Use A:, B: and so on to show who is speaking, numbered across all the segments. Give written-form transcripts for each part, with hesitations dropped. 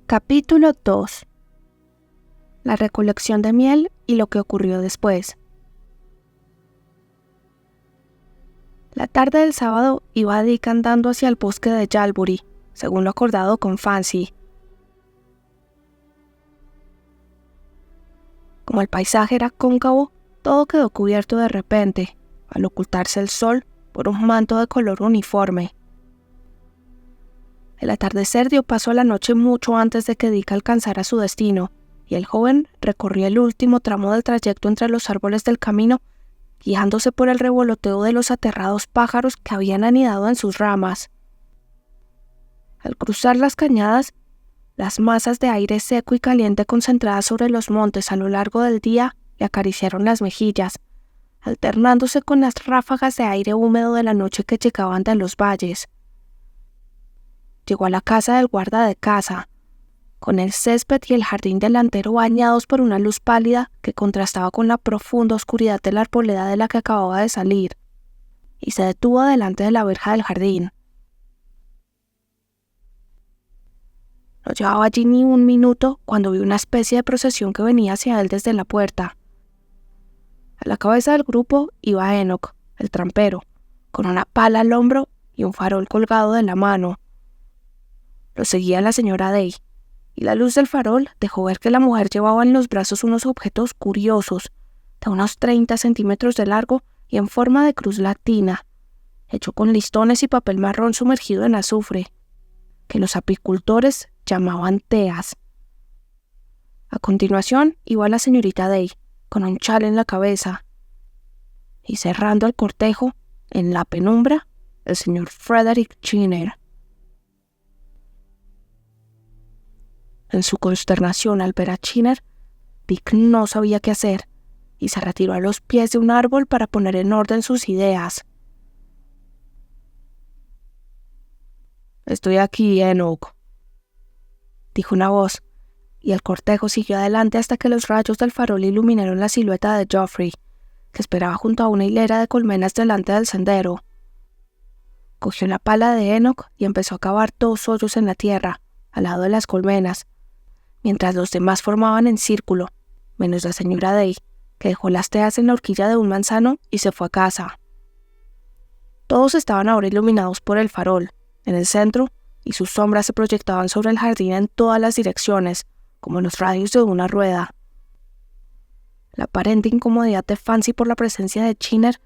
A: Capítulo 2. La recolección de miel y lo que ocurrió después. La tarde del sábado iba Dick andando hacia el bosque de Yalbury, según lo acordado con Fancy. Como el paisaje era cóncavo, todo quedó cubierto de repente, al ocultarse el sol por un manto de color uniforme. El atardecer dio paso a la noche mucho antes de que Dick alcanzara su destino, y el joven recorría el último tramo del trayecto entre los árboles del camino, guiándose por el revoloteo de los aterrados pájaros que habían anidado en sus ramas. Al cruzar las cañadas, las masas de aire seco y caliente concentradas sobre los montes a lo largo del día le acariciaron las mejillas, alternándose con las ráfagas de aire húmedo de la noche que llegaban de los valles. Llegó a la casa del guarda de casa, con el césped y el jardín delantero bañados por una luz pálida que contrastaba con la profunda oscuridad de la arboleda de la que acababa de salir, y se detuvo delante de la verja del jardín. No llevaba allí ni un minuto cuando vio una especie de procesión que venía hacia él desde la puerta. A la cabeza del grupo iba Enoch, el trampero, con una pala al hombro y un farol colgado de la mano. Lo seguía la señora Day, y la luz del farol dejó ver que la mujer llevaba en los brazos unos objetos curiosos, de unos 30 centímetros de largo y en forma de cruz latina, hecho con listones y papel marrón sumergido en azufre, que los apicultores llamaban teas. A continuación iba la señorita Day, con un chal en la cabeza, y cerrando el cortejo, en la penumbra, el señor Frederick Chinner. En su consternación al ver a Chinner, Dick no sabía qué hacer, y se retiró a los pies de un árbol para poner en orden sus ideas. «Estoy aquí, Enoch», dijo una voz, y el cortejo siguió adelante hasta que los rayos del farol iluminaron la silueta de Geoffrey, que esperaba junto a una hilera de colmenas delante del sendero. Cogió la pala de Enoch y empezó a cavar 2 hoyos en la tierra, al lado de las colmenas, mientras los demás formaban en círculo, menos la señora Day, que dejó las teas en la horquilla de un manzano y se fue a casa. Todos estaban ahora iluminados por el farol, en el centro, y sus sombras se proyectaban sobre el jardín en todas las direcciones, como los radios de una rueda. La aparente incomodidad de Fancy por la presencia de Chinner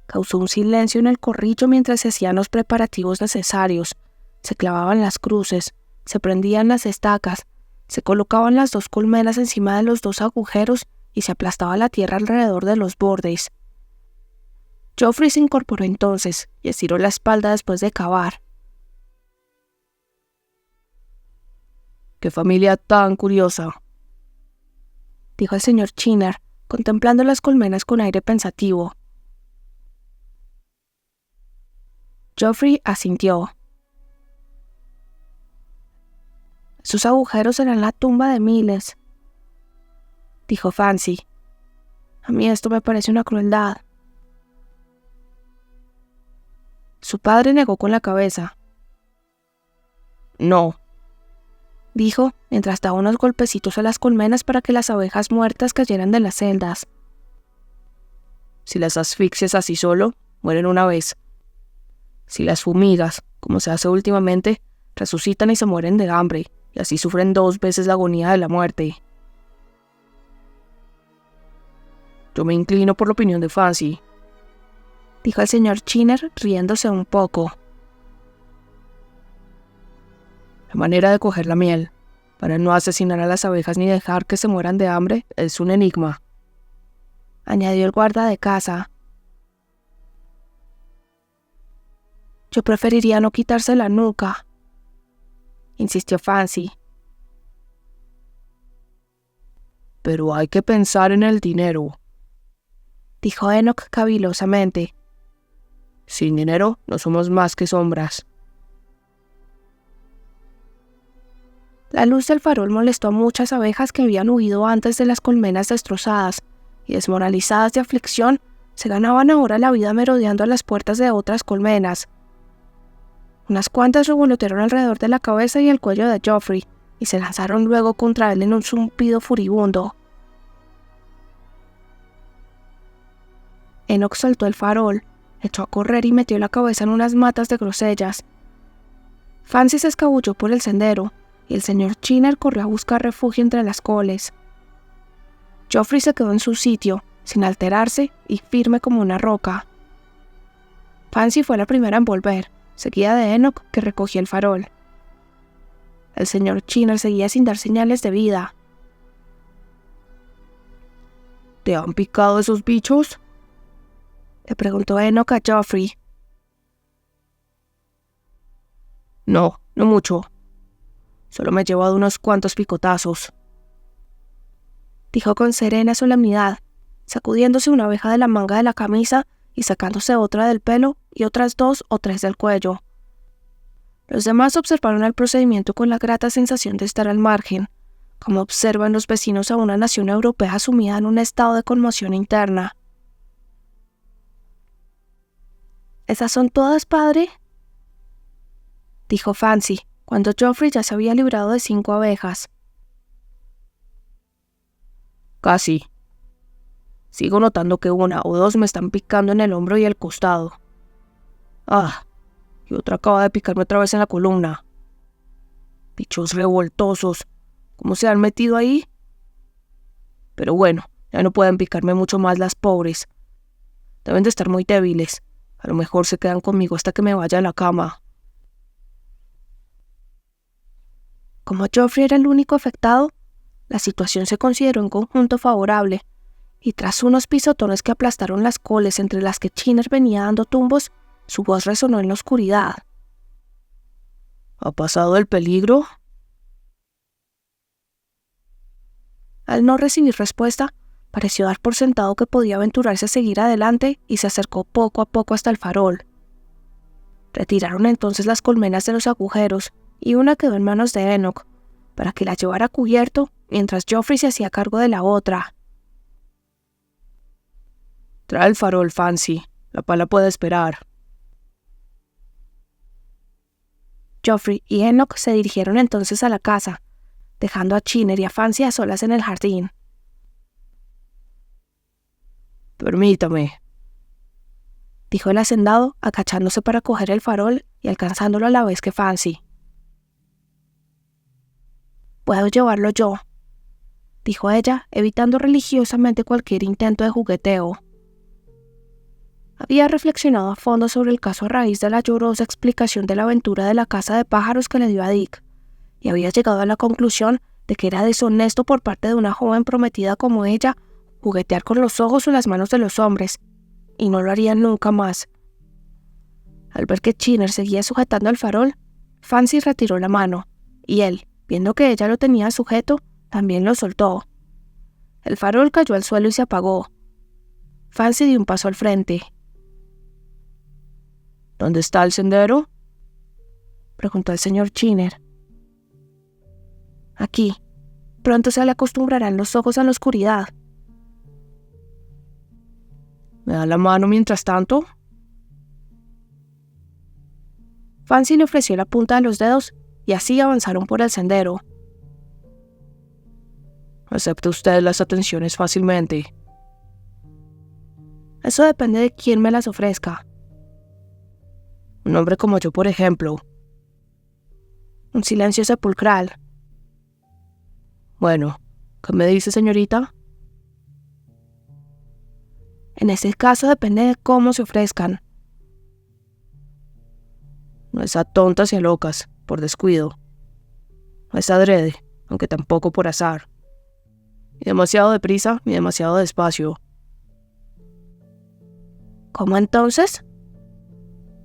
A: causó un silencio en el corrillo mientras se hacían los preparativos necesarios. Se clavaban las cruces, se prendían las estacas, se colocaban las 2 colmenas encima de los 2 agujeros y se aplastaba la tierra alrededor de los bordes. Geoffrey se incorporó entonces y estiró la espalda después de cavar. «¡Qué familia tan curiosa!», dijo el señor Chinner, contemplando las colmenas con aire pensativo. Geoffrey asintió. «Sus agujeros serán la tumba de miles», dijo Fancy. «A mí esto me parece una crueldad». Su padre negó con la cabeza. «No», dijo, mientras daba unos golpecitos a las colmenas para que las abejas muertas cayeran de las celdas. «Si las asfixias así solo, mueren una vez. Si las fumigas, como se hace últimamente, resucitan y se mueren de hambre, y así sufren 2 veces la agonía de la muerte». «Yo me inclino por la opinión de Fancy», dijo el señor Chinner, riéndose un poco. «La manera de coger la miel, para no asesinar a las abejas ni dejar que se mueran de hambre, es un enigma», añadió el guarda de casa. «Yo preferiría no quitarse la nuca», insistió Fancy. «Pero hay que pensar en el dinero», dijo Enoch cavilosamente. «Sin dinero no somos más que sombras». La luz del farol molestó a muchas abejas que habían huido antes de las colmenas destrozadas, y desmoralizadas de aflicción, se ganaban ahora la vida merodeando a las puertas de otras colmenas. Unas cuantas revolotearon alrededor de la cabeza y el cuello de Geoffrey, y se lanzaron luego contra él en un zumbido furibundo. Enoch soltó el farol, echó a correr y metió la cabeza en unas matas de grosellas. Fancy se escabulló por el sendero, y el señor Chinner corrió a buscar refugio entre las coles. Joffrey se quedó en su sitio, sin alterarse y firme como una roca. Fancy fue la primera en volver, seguida de Enoch, que recogía el farol. El señor Chinner seguía sin dar señales de vida. ¿Te han picado esos bichos?, le preguntó Enoch a Joffrey. No, no mucho. Solo me he llevado unos cuantos picotazos, dijo con serena solemnidad, sacudiéndose una abeja de la manga de la camisa y sacándose otra del pelo y otras 2 o 3 del cuello. Los demás observaron el procedimiento con la grata sensación de estar al margen, como observan los vecinos a una nación europea sumida en un estado de conmoción interna. ¿Esas son todas, padre?, dijo Fancy, cuando Joffrey ya se había librado de 5 abejas. Casi. Sigo notando que 1 o 2 me están picando en el hombro y el costado. Ah, y otra acaba de picarme otra vez en la columna. Bichos revoltosos, ¿cómo se han metido ahí? Pero bueno, ya no pueden picarme mucho más las pobres. Deben de estar muy débiles. A lo mejor se quedan conmigo hasta que me vaya a la cama. Como Joffrey era el único afectado, la situación se consideró en conjunto favorable, y tras unos pisotones que aplastaron las coles entre las que Chinner venía dando tumbos, su voz resonó en la oscuridad. ¿Ha pasado el peligro? Al no recibir respuesta, pareció dar por sentado que podía aventurarse a seguir adelante y se acercó poco a poco hasta el farol. Retiraron entonces las colmenas de los agujeros y una quedó en manos de Enoch, para que la llevara a cubierto mientras Joffrey se hacía cargo de la otra. Trae el farol, Fancy. La pala puede esperar. Joffrey y Enoch se dirigieron entonces a la casa, dejando a Chinner y a Fancy a solas en el jardín. Permítame, dijo el hacendado, agachándose para coger el farol y alcanzándolo a la vez que Fancy. Puedo llevarlo yo, dijo ella, evitando religiosamente cualquier intento de jugueteo. Había reflexionado a fondo sobre el caso a raíz de la llorosa explicación de la aventura de la caza de pájaros que le dio a Dick, y había llegado a la conclusión de que era deshonesto por parte de una joven prometida como ella juguetear con los ojos o las manos de los hombres, y no lo haría nunca más. Al ver que Chinner seguía sujetando el farol, Fancy retiró la mano, y él, viendo que ella lo tenía sujeto, también lo soltó. El farol cayó al suelo y se apagó. Fancy dio un paso al frente. ¿Dónde está el sendero?, preguntó el señor Chinner. Aquí. Pronto se le acostumbrarán los ojos a la oscuridad. ¿Me da la mano mientras tanto? Fancy le ofreció la punta de los dedos y así avanzaron por el sendero. ¿Acepta usted las atenciones fácilmente? Eso depende de quién me las ofrezca. Un hombre como yo, por ejemplo. Un silencio sepulcral. Bueno, ¿qué me dice, señorita? En ese caso depende de cómo se ofrezcan. No es a tontas y a locas, por descuido. No es adrede, aunque tampoco por azar. Ni demasiado deprisa, ni demasiado despacio. ¿Cómo entonces?,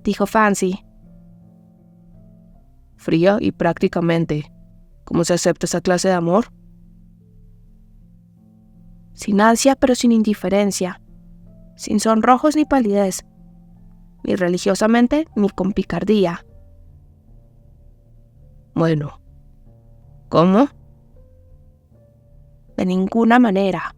A: dijo Fancy. Fría y prácticamente. ¿Cómo se acepta esa clase de amor? Sin ansia, pero sin indiferencia. Sin sonrojos ni palidez. Ni religiosamente, ni con picardía. Bueno. ¿Cómo? De ninguna manera.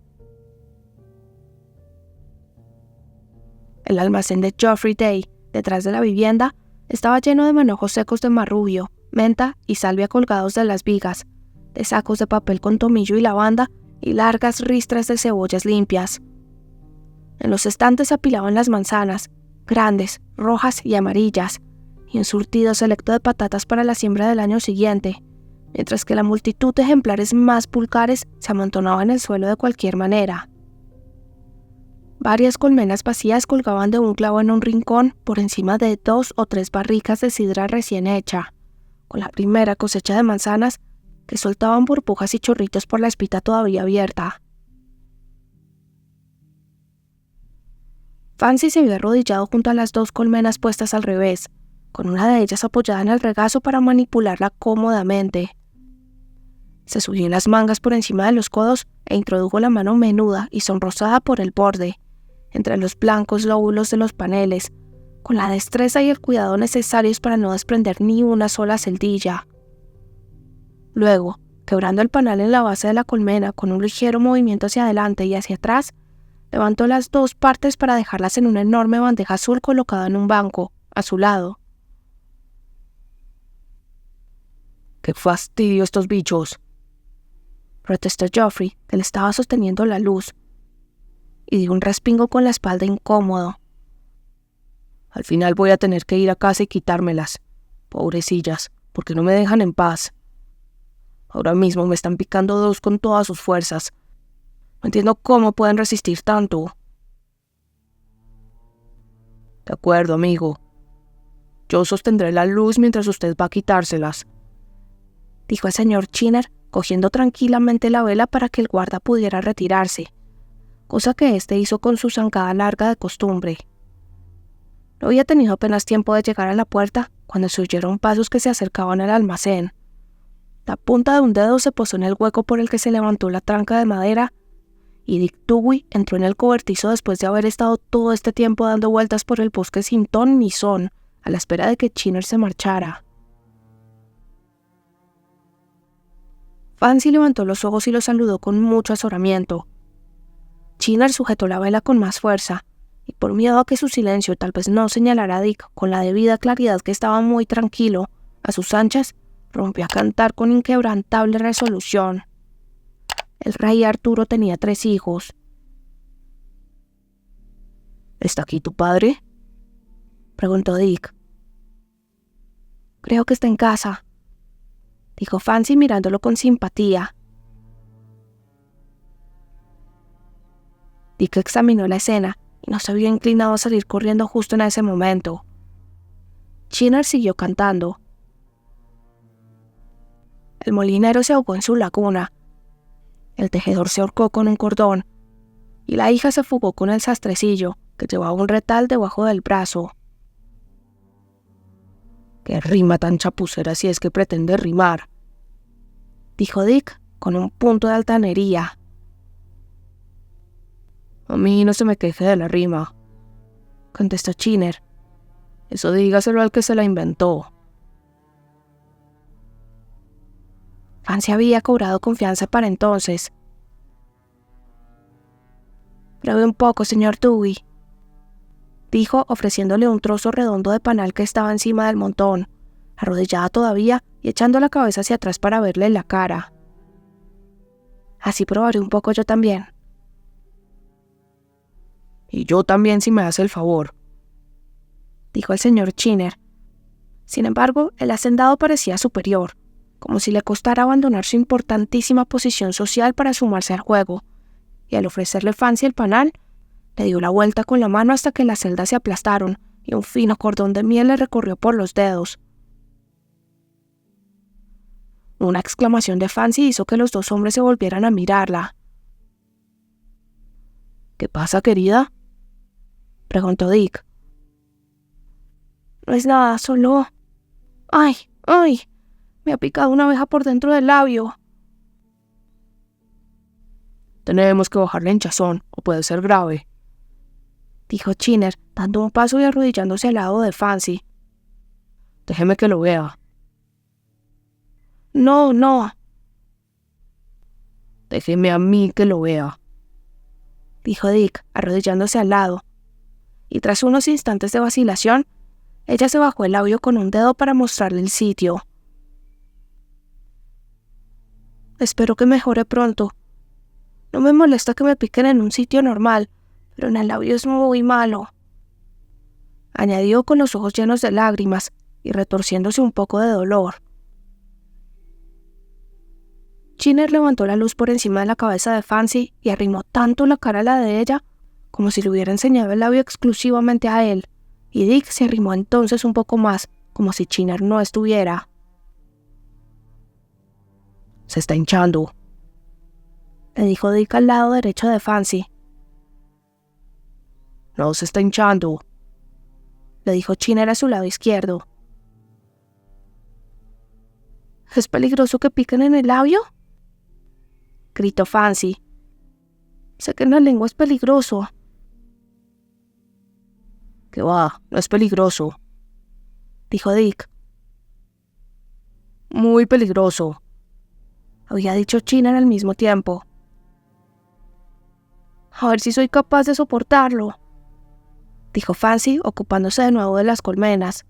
A: El almacén de Joffrey Day, detrás de la vivienda, estaba lleno de manojos secos de marrubio, menta y salvia colgados de las vigas, de sacos de papel con tomillo y lavanda y largas ristras de cebollas limpias. En los estantes se apilaban las manzanas, grandes, rojas y amarillas, y un surtido selecto de patatas para la siembra del año siguiente, mientras que la multitud de ejemplares más vulgares se amontonaba en el suelo de cualquier manera. Varias colmenas vacías colgaban de un clavo en un rincón por encima de 2 o 3 barricas de sidra recién hecha, con la primera cosecha de manzanas que soltaban burbujas y chorritos por la espita todavía abierta. Fancy se había arrodillado junto a las 2 colmenas puestas al revés, con una de ellas apoyada en el regazo para manipularla cómodamente. Se subió las mangas por encima de los codos e introdujo la mano menuda y sonrosada por el borde, entre los blancos lóbulos de los paneles, con la destreza y el cuidado necesarios para no desprender ni una sola celdilla. Luego, quebrando el panal en la base de la colmena con un ligero movimiento hacia adelante y hacia atrás, levantó las 2 partes para dejarlas en una enorme bandeja azul colocada en un banco, a su lado. ¡Qué fastidio estos bichos!, protestó Geoffrey, que le estaba sosteniendo la luz, y dio un respingo con la espalda incómodo. Al final voy a tener que ir a casa y quitármelas, pobrecillas, porque no me dejan en paz. Ahora mismo me están picando 2 con todas sus fuerzas. No entiendo cómo pueden resistir tanto. De acuerdo, amigo. Yo sostendré la luz mientras usted va a quitárselas, dijo el señor Chinner, cogiendo tranquilamente la vela para que el guarda pudiera retirarse, cosa que éste hizo con su zancada larga de costumbre. No había tenido apenas tiempo de llegar a la puerta cuando se oyeron pasos que se acercaban al almacén. La punta de un dedo se posó en el hueco por el que se levantó la tranca de madera, y Dick Tuggy entró en el cobertizo después de haber estado todo este tiempo dando vueltas por el bosque sin ton ni son, a la espera de que Chinner se marchara. Fancy levantó los ojos y lo saludó con mucho azoramiento. Chinner sujetó la vela con más fuerza, y por miedo a que su silencio tal vez no señalara a Dick con la debida claridad que estaba muy tranquilo, a sus anchas, rompió a cantar con inquebrantable resolución. El rey Arturo tenía 3 hijos. ¿Está aquí tu padre?, preguntó Dick. Creo que está en casa, dijo Fancy mirándolo con simpatía. Dick examinó la escena y no se vio inclinado a salir corriendo justo en ese momento. Chinner siguió cantando. El molinero se ahogó en su laguna. El tejedor se ahorcó con un cordón y la hija se fugó con el sastrecillo, que llevaba un retal debajo del brazo. «¡Qué rima tan chapucera si es que pretende rimar!», dijo Dick con un punto de altanería. «A mí no se me queje de la rima», contestó Chinner. «Eso dígaselo al que se la inventó». Fancy había cobrado confianza para entonces. «Pruebe un poco, señor Tuggy», dijo, ofreciéndole un trozo redondo de panal que estaba encima del montón, arrodillada todavía y echando la cabeza hacia atrás para verle la cara. «Así probaré un poco yo también». «Y yo también, si me hace el favor», dijo el señor Chinner. Sin embargo, el hacendado parecía superior, como si le costara abandonar su importantísima posición social para sumarse al juego, y al ofrecerle Fancy el panal, le dio la vuelta con la mano hasta que las celdas se aplastaron y un fino cordón de miel le recorrió por los dedos. Una exclamación de Fancy hizo que los 2 hombres se volvieran a mirarla. «¿Qué pasa, querida?», preguntó Dick. «No es nada, solo... ¡Ay! ¡Ay! Me ha picado una abeja por dentro del labio». «Tenemos que bajar la hinchazón, o puede ser grave», dijo Chinner, dando un paso y arrodillándose al lado de Fancy. «Déjeme que lo vea». «No, no». «Déjeme a mí que lo vea», dijo Dick, arrodillándose al lado, y tras unos instantes de vacilación, ella se bajó el labio con un dedo para mostrarle el sitio. Espero que mejore pronto. No me molesta que me piquen en un sitio normal, pero en el labio es muy malo», añadió con los ojos llenos de lágrimas y retorciéndose un poco de dolor. Chiner levantó la luz por encima de la cabeza de Fancy y arrimó tanto la cara a la de ella como si le hubiera enseñado el labio exclusivamente a él, y Dick se arrimó entonces un poco más, como si Chiner no estuviera. «Se está hinchando», le dijo Dick al lado derecho de Fancy. «No se está hinchando», le dijo Chiner a su lado izquierdo. «¿Es peligroso que piquen en el labio?», gritó Fancy. «Sé que en la lengua es peligroso». «¿Qué va? No es peligroso», dijo Dick. «Muy peligroso», había dicho Chiner al mismo tiempo. «A ver si soy capaz de soportarlo», dijo Fancy, ocupándose de nuevo de las colmenas.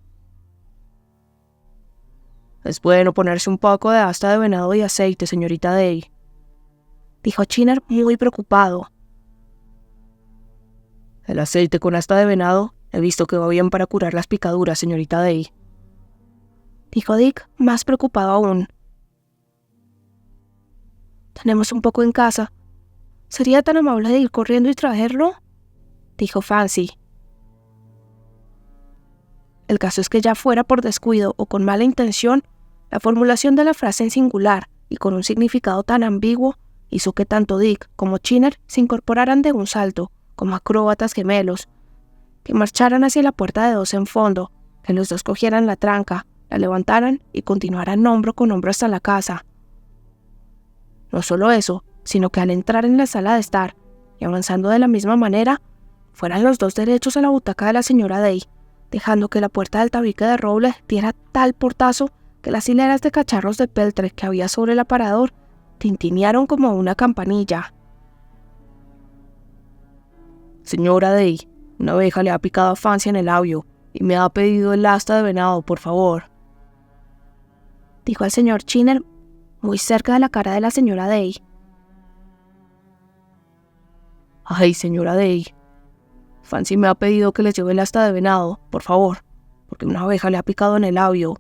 A: «Es bueno ponerse un poco de asta de venado y aceite, señorita Day», dijo Chiner muy preocupado. «El aceite con asta de venado he visto que va bien para curar las picaduras, señorita Day», dijo Dick, más preocupado aún. «Tenemos un poco en casa. ¿Sería tan amable de ir corriendo y traerlo?», dijo Fancy. El caso es que ya fuera por descuido o con mala intención, la formulación de la frase en singular y con un significado tan ambiguo hizo que tanto Dick como Chiner se incorporaran de un salto, como acróbatas gemelos, que marcharan hacia la puerta de dos en fondo, que los dos cogieran la tranca, la levantaran y continuaran hombro con hombro hasta la casa. No solo eso, sino que al entrar en la sala de estar, y avanzando de la misma manera, fueran los dos derechos a la butaca de la señora Day, dejando que la puerta del tabique de roble diera tal portazo que las hileras de cacharros de peltre que había sobre el aparador tintinearon como una campanilla. «Señora Day, una abeja le ha picado a Fancy en el labio y me ha pedido el asta de venado, por favor», dijo el señor Chiner muy cerca de la cara de la señora Day. «Ay, señora Day, Fancy me ha pedido que le lleve el asta de venado, por favor, porque una abeja le ha picado en el labio»,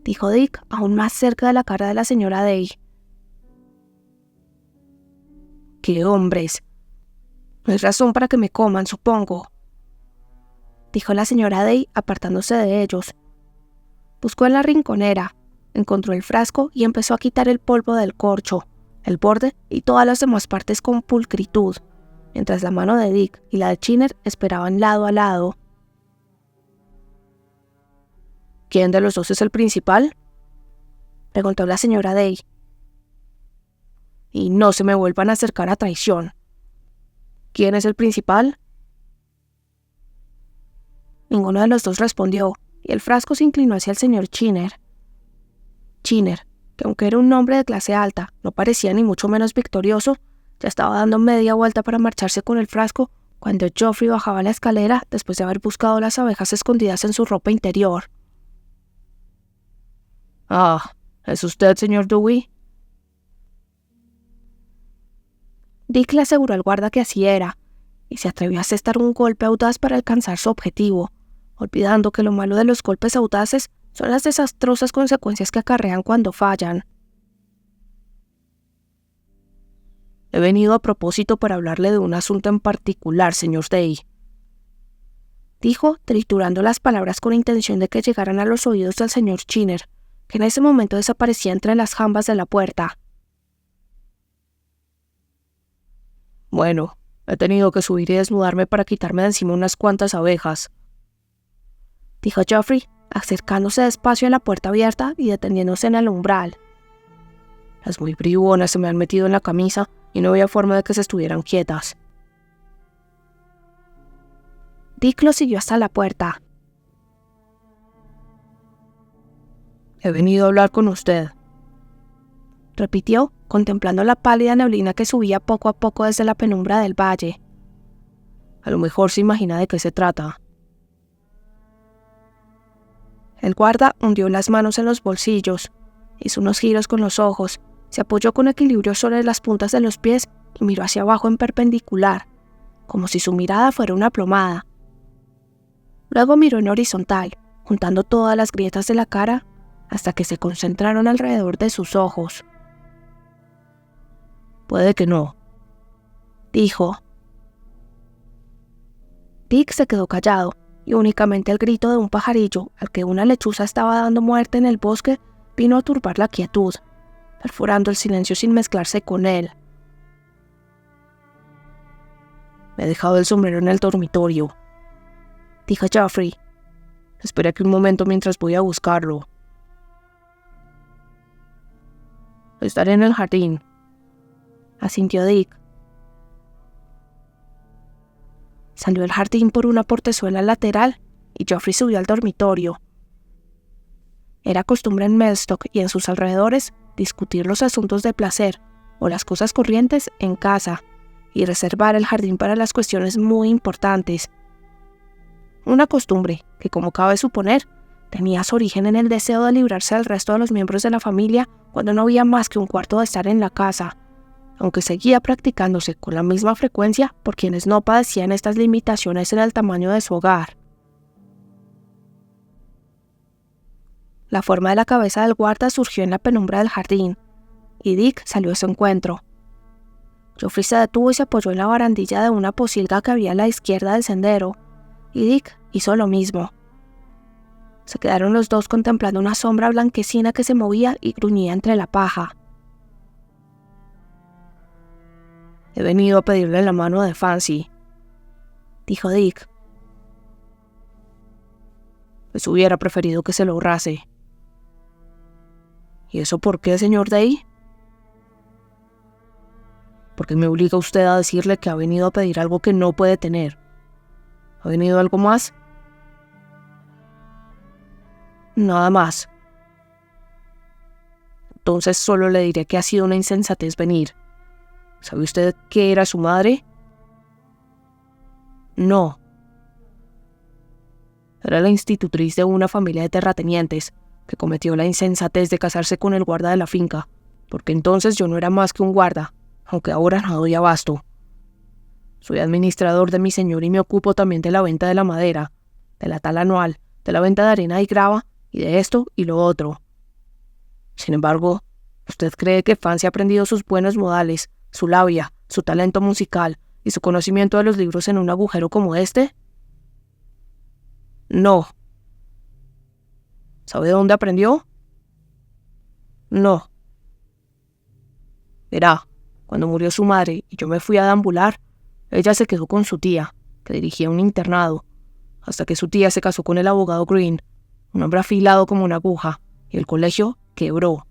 A: dijo Dick aún más cerca de la cara de la señora Day. «¡Qué hombres! No es razón para que me coman, supongo», dijo la señora Day apartándose de ellos. Buscó en la rinconera, encontró el frasco y empezó a quitar el polvo del corcho, el borde y todas las demás partes con pulcritud, mientras la mano de Dick y la de Chiner esperaban lado a lado. «¿Quién de los dos es el principal?», preguntó la señora Day. «Y no se me vuelvan a acercar a traición. ¿Quién es el principal?». Ninguno de los dos respondió, y el frasco se inclinó hacia el señor Chiner. Chiner, que aunque era un hombre de clase alta, no parecía ni mucho menos victorioso, ya estaba dando media vuelta para marcharse con el frasco cuando Geoffrey bajaba la escalera después de haber buscado las abejas escondidas en su ropa interior. «Ah, ¿es usted, señor Dewey?». Dick le aseguró al guarda que así era, y se atrevió a asestar un golpe audaz para alcanzar su objetivo, olvidando que lo malo de los golpes audaces son las desastrosas consecuencias que acarrean cuando fallan. «He venido a propósito para hablarle de un asunto en particular, señor Day», dijo, triturando las palabras con intención de que llegaran a los oídos del señor Chiner, que en ese momento desaparecía entre las jambas de la puerta. «Bueno, he tenido que subir y desnudarme para quitarme de encima unas cuantas abejas», dijo Geoffrey, acercándose despacio a la puerta abierta y deteniéndose en el umbral. «Las muy bribonas se me han metido en la camisa y no había forma de que se estuvieran quietas». Dick lo siguió hasta la puerta. «He venido a hablar con usted», repitió, contemplando la pálida neblina que subía poco a poco desde la penumbra del valle. «A lo mejor se imagina de qué se trata». El guarda hundió las manos en los bolsillos, hizo unos giros con los ojos Se apoyó con equilibrio sobre las puntas de los pies y miró hacia abajo en perpendicular, como si su mirada fuera una plomada. Luego miró en horizontal, juntando todas las grietas de la cara hasta que se concentraron alrededor de sus ojos. «Puede que no», dijo. Dick se quedó callado, y únicamente el grito de un pajarillo al que una lechuza estaba dando muerte en el bosque vino a turbar la quietud, perforando el silencio sin mezclarse con él. «Me he dejado el sombrero en el dormitorio», dijo Joffrey. «Espera aquí un momento mientras voy a buscarlo». «Estaré en el jardín», asintió Dick. Salió del jardín por una portezuela lateral y Joffrey subió al dormitorio. Era costumbre en Mellstock y en sus alrededores discutir los asuntos de placer o las cosas corrientes en casa y reservar el jardín para las cuestiones muy importantes. Una costumbre que, como cabe suponer, tenía su origen en el deseo de librarse del resto de los miembros de la familia cuando no había más que un cuarto de estar en la casa, aunque seguía practicándose con la misma frecuencia por quienes no padecían estas limitaciones en el tamaño de su hogar. La forma de la cabeza del guarda surgió en la penumbra del jardín, y Dick salió a su encuentro. Joffrey se detuvo y se apoyó en la barandilla de una pocilga que había a la izquierda del sendero, y Dick hizo lo mismo. Se quedaron los dos contemplando una sombra blanquecina que se movía y gruñía entre la paja. «He venido a pedirle la mano de Fancy», dijo Dick. «Pues hubiera preferido que se lo ahorrase». «¿Y eso por qué, señor Day?» «Porque me obliga usted a decirle que ha venido a pedir algo que no puede tener. ¿Ha venido algo más?» «Nada más». «Entonces solo le diré que ha sido una insensatez venir. ¿Sabe usted qué era su madre?» «No». «Era la institutriz de una familia de terratenientes que cometió la insensatez de casarse con el guarda de la finca, porque entonces yo no era más que un guarda, aunque ahora no doy abasto. Soy administrador de mi señor y me ocupo también de la venta de la madera, de la tala anual, de la venta de arena y grava, y de esto y lo otro. Sin embargo, ¿usted cree que Fancy ha aprendido sus buenos modales, su labia, su talento musical y su conocimiento de los libros en un agujero como este? No». «¿Sabe dónde aprendió?» «No». «Verá, cuando murió su madre y yo me fui a deambular, ella se quedó con su tía, que dirigía un internado, hasta que su tía se casó con el abogado Green, un hombre afilado como una aguja, y el colegio quebró.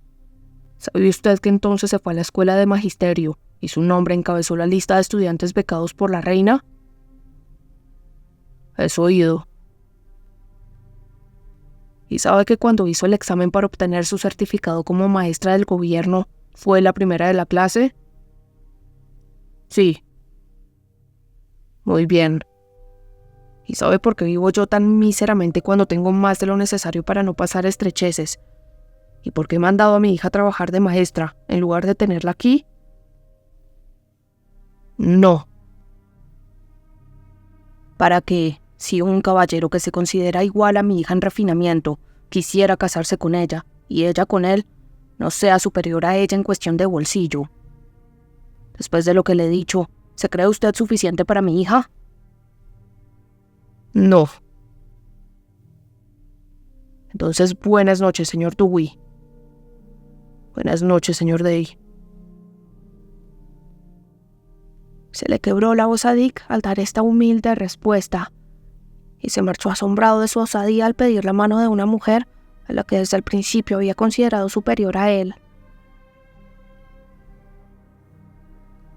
A: ¿Sabe usted que entonces se fue a la escuela de magisterio y su nombre encabezó la lista de estudiantes becados por la reina?» «Eso he oído». ¿Y sabe que cuando hizo el examen para obtener su certificado como maestra del gobierno, fue la primera de la clase?» «Sí». «Muy bien. ¿Y sabe por qué vivo yo tan míseramente cuando tengo más de lo necesario para no pasar estrecheces? ¿Y por qué he mandado a mi hija a trabajar de maestra, en lugar de tenerla aquí?» «No». «Para que, si un caballero que se considera igual a mi hija en refinamiento quisiera casarse con ella, y ella con él, no sea superior a ella en cuestión de bolsillo. Después de lo que le he dicho, ¿se cree usted suficiente para mi hija?» «No». «Entonces, buenas noches, señor Dewey». «Buenas noches, señor Day». Se le quebró la voz a Dick al dar esta humilde respuesta, y se marchó asombrado de su osadía al pedir la mano de una mujer a la que desde el principio había considerado superior a él.